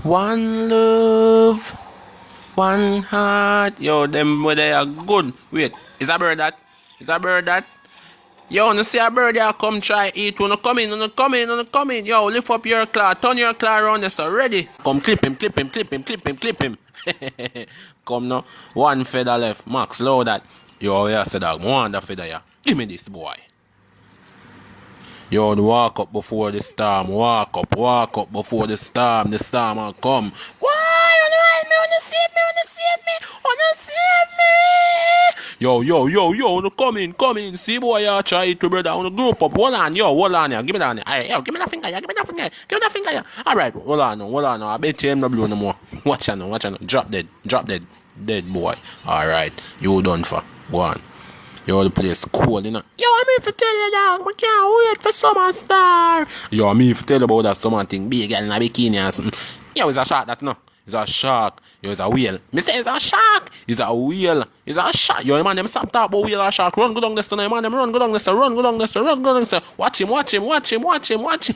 One love, one heart. Yo, them where they are good. Wait, is a bird that? Is a bird that? Yo, you see a bird there come try eat. Wanna come in, wanna come in, wanna come in. Yo, lift up your claw, turn your claw around this already. Come clip him, clip him, clip him, clip him, clip him. Come now. One feather left. Max, low that. Yo, yeah, say that. One the feather, yeah. Give me this boy. Yo, walk up before the storm. Walk up before the storm. The storm will come. Why? Wanna save me? Wanna save me? Yo, wanna come in. See boy, you try it to brother. Wanna group up. Hold on, yeah. Give me that. Hey, yo, give me that finger, yeah. Give me that finger, yeah. Alright, hold on now. I bet you him no blue no more. Watch out now. Drop dead. Dead boy. Alright, you done for. Go on. Yo, the place cool, you know. Yo, I'm here to tell you that we can't wait for Summer Star. Yo, I'm here to tell you about that summer thing. Big girl in a bikini and something. Yo, it's a shark that no. It's a shark. Yo, it's a whale. Me say it's a shark. It's a whale. It's a shark. Yo, man, them stop talk about whale or shark. Run go down this tonight, man. Them run go down this. Watch him. Watch him. Alright.